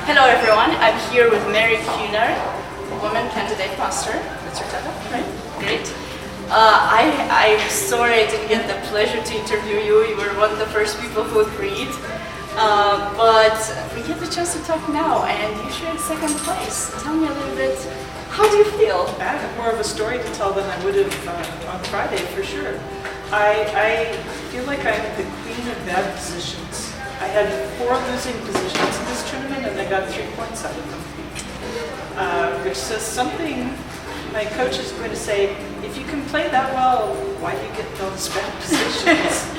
Hello everyone, I'm here with Mary Kuhner, woman candidate master. That's your title, right? Great. I'm sorry I didn't get the pleasure to interview you. You were one of the first people who agreed. But we get the chance to talk now, and you shared second place. Tell me a little bit, how do you feel? I have more of a story to tell than I would have on Friday, for sure. I feel like I'm the queen of bad positions. I had 4 losing positions in this tournament, and I got 3 points out of them. Which says something. My coach is going to say, if you can play that well, why do you get those bad positions?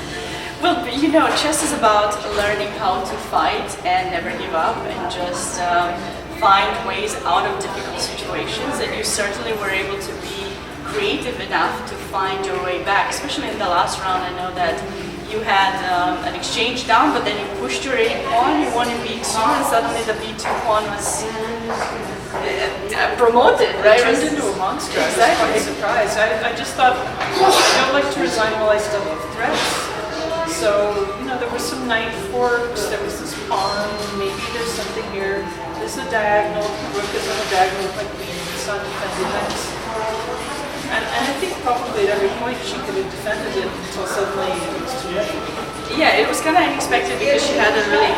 Well, you know, chess is about learning how to fight and never give up and just find ways out of difficult situations. And you certainly were able to be creative enough to find your way back, especially in the last round. I know that you had an exchange down, but then you pushed your A pawn, you won in B2, and suddenly the B2 pawn was promoted, right? It turned into a monster. Exactly. I was quite surprised. I just thought, I don't like to resign while I still have threats. So, you know, there were some knight forks, there was this pawn, maybe there's something here. This is a diagonal, rook is on a diagonal with my queen, it's on defended knights. And I think probably at every point she could have defended it until suddenly it was too late. Yeah, it was kind of unexpected because it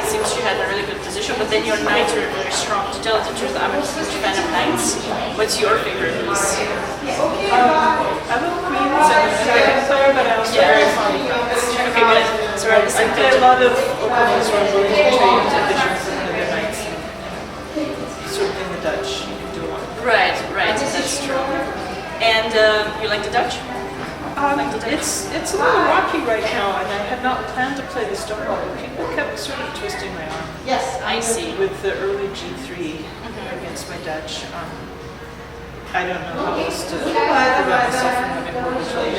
seems she had a really good position, but then your knights are very strong. To tell the truth, I'm a huge fan of knights. What's your favorite piece? I love queens and I'm a second player, but I also very fond of knights. Okay, good. So we're at the I same play page. a lot of opponents who are willing to trade positions and their knights. Sort of in the Dutch, you can do a lot. Right, that's true. And you like the Dutch? It's a little rocky right now, and I had not planned to play the Stonewall, but people kept sort of twisting my arm. Yes, I see. With the early G3 against my Dutch. I don't know how else to prevent myself from having more control.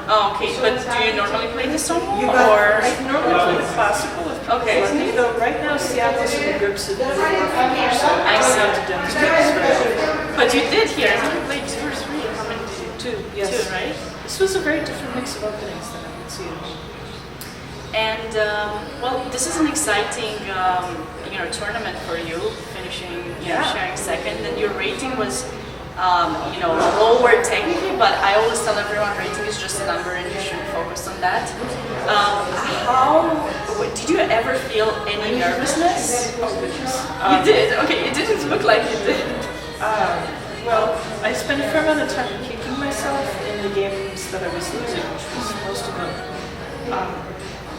Oh, okay, but do you normally play the Stonewall? Or? I normally play the classical if people let me, though right now Seattle sort of grips it more for me, so I don't have to demonstrate this very often. But you did here. I think you played 2 or 3. How many did you? 2, yes. 2, right? This was a very different mix of openings than I would see it. And well, this is an exciting tournament for you, finishing, sharing second. And your rating was, lower technically, but I always tell everyone rating is just a number, and you shouldn't focus on that. Did you ever feel any nervousness? Oh goodness. You did. Okay, it didn't look like you did. Well, I spent a fair amount of time kicking myself in the games that I was losing, which was most of them.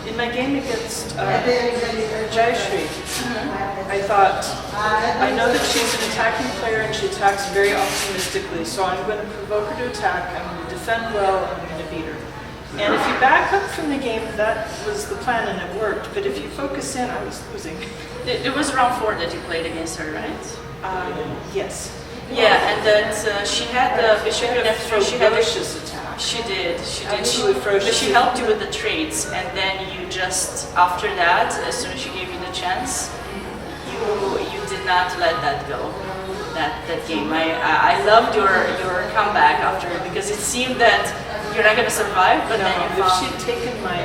In my game against Jayashri, I thought, I know that she's an attacking player and she attacks very optimistically, so I'm going to provoke her to attack, I'm going to defend well, and I'm going to beat her. And if you back up from the game, that was the plan and it worked, but if you focus in, I was losing. It was round 4 that you played against her, right? Yes. Yeah, and that she had the bishop in F3. She had ferocious attack. She did. Absolutely ferocious. But she helped you with the trades, and then you just after that, as soon as she gave you the chance, you did not let that go. That game. I loved your comeback after, because it seemed that you're not going to survive, but then you if found. she'd taken my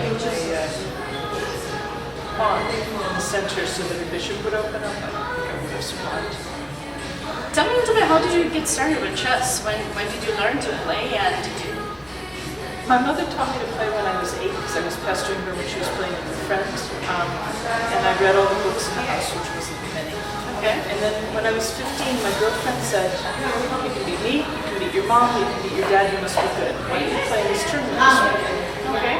pawn in the center so that her bishop would open up, I don't think I would have survived. Tell me a little bit, how did you get started with chess? When did you learn to play, and did you? My mother taught me to play when I was 8 because I was pestering her when she was playing with her friends. And I read all the books in the house, which wasn't many. Okay. And then when I was 15, my girlfriend said, you can beat me, you can beat your mom, you can beat your dad, you must be good. Why don't you play this tournament this weekend? Okay.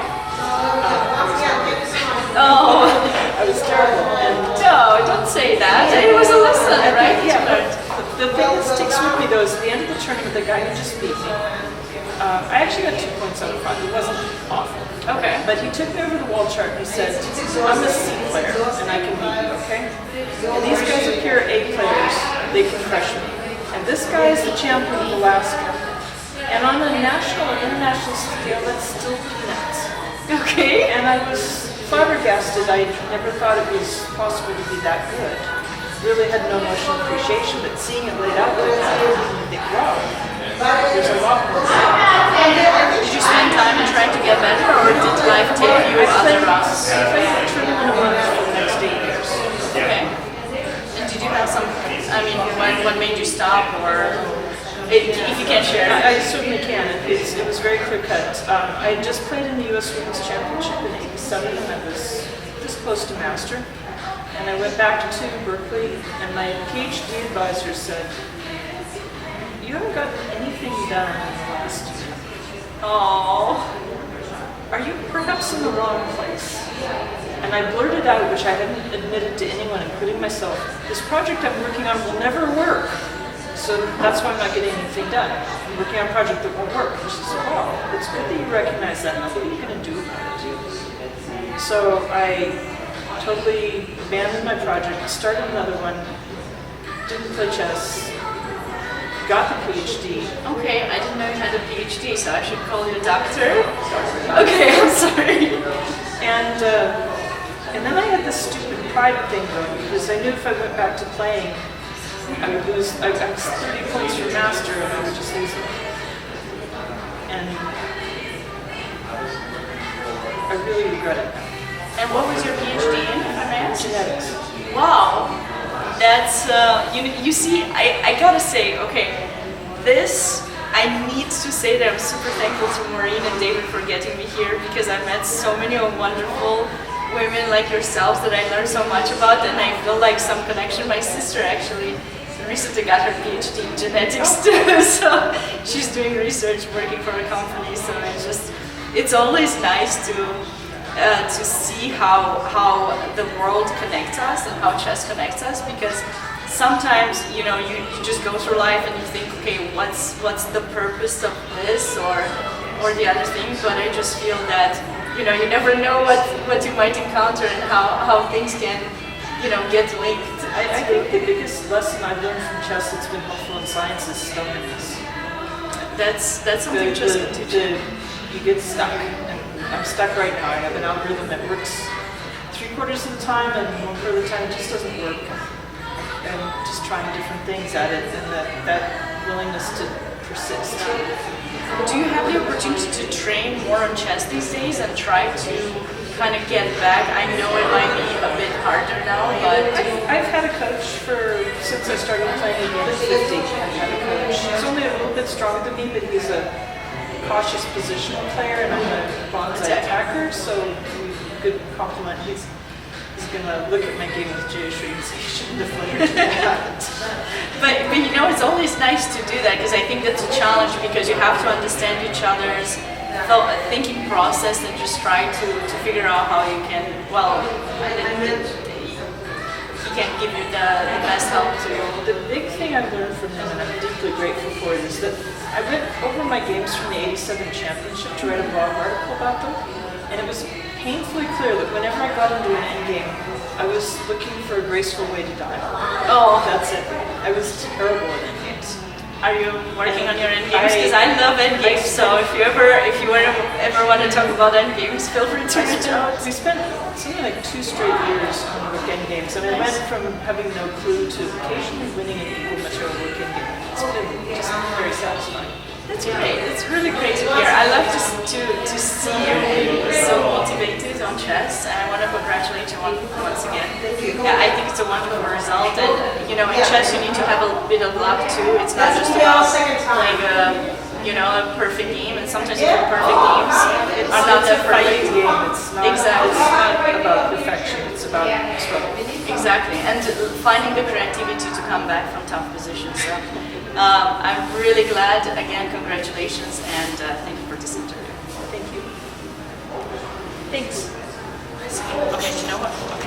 I was terrible. And No, don't say that. It was a lesson, right? Yeah. The thing that sticks with me though is at the end of the tournament, the guy who just beat me, I actually got 2 points out of 5. It wasn't awful. Okay. But he took me over the wall chart and he said, I'm a C player and I can beat you, okay? And these guys up here are A players. They can crush me. And this guy is the champion of Alaska. And on a national and international scale, that's still peanuts. Okay. And I was flabbergasted. I never thought it was possible to be that good. Really had no emotional appreciation, but seeing it laid out like that, I think, wow, there's a lot more. Did you spend time trying to get better, or did life take you other routes? I played a tournament a month for the next 8 years. Okay. I mean, what made you stop, or if you can't share? I certainly can. It was very clear cut. I had just played in the U.S. Women's Championship in '87, and I was this close to master. And I went back to Berkeley, and my PhD advisor said, "You haven't got anything done in the last year. Oh, Are you perhaps in the wrong place?" And I blurted out, which I hadn't admitted to anyone, including myself, "This project I'm working on will never work. So that's why I'm not getting anything done. I'm working on a project that won't work." And she said, "Wow, it's good that you recognize that. Now what are you going to do about it?" So I totally abandoned my project, started another one, didn't play chess, got the PhD. okay. I didn't know you had a PhD, so I should call you a doctor. Okay, I'm sorry. And then I had this stupid pride thing going, because I knew if I went back to playing, I would lose. I was 30 points for master, and I would just lose them. And I really regret it now. And what was your PhD in, if I may ask? Genetics. Wow, that's you see, I gotta say, okay, this I need to say that I'm super thankful to Maureen and David for getting me here, because I met so many wonderful women like yourselves that I learned so much about, and I feel like some connection. My sister actually recently got her PhD in genetics too, so she's doing research working for a company. So it's always nice to see how the world connects us and how chess connects us, because sometimes you just go through life and you think, okay, what's the purpose of this or the other thing, but I just feel that you never know what you might encounter and how things can get linked. I think the biggest lesson I've learned from chess that's been helpful in science is stubbornness. That's something chess can teach you. You get stuck. I'm stuck right now. I have an algorithm that works 3/4 of the time, and 1/4 of the time it just doesn't work. And just trying different things at it, and that willingness to persist. Do you have the opportunity to train more on chess these days and try to kind of get back? I know it might be a bit harder now, but I've had a coach since I started playing the game at 50. I've had a coach. He's only a little bit stronger than me, but he's a cautious positional player, and I'm a bonsai attacker, so good compliment. He's going to look at my game with Jayashri and say, "You shouldn't have learned that." but it's always nice to do that, because I think that's a challenge, because you have to understand each other's thinking process and just try to figure out how you can, he can give you the best help to. The big thing I've learned from him, and I'm deeply grateful for it, is that I read over my games from the '87 championship to write a blog article about them, and it was painfully clear that whenever I got into an endgame, I was looking for a graceful way to die. Oh, That's it. I was terrible at endgames. Are you working on your endgames? Because I love endgames, so if you ever want to talk about endgames, feel free to reach out. We spent something like 2 straight years on work endgames, and I went from having no clue to occasionally winning an equal material work endgame. It's been just very satisfying. That's great. It's really great to hear. I love to see you so motivated on chess, and I want to congratulate you once again. Yeah, I think it's a wonderful result, and in chess you need to have a bit of luck too. It's not just about playing a perfect game, and sometimes even perfect games are not that perfect. It's not about perfection. It's about struggle. Exactly, and finding the creativity to come back from tough positions. So, I'm really glad. Again, congratulations, and thank you for this interview. Thank you. Thanks. Okay, you know what? Okay.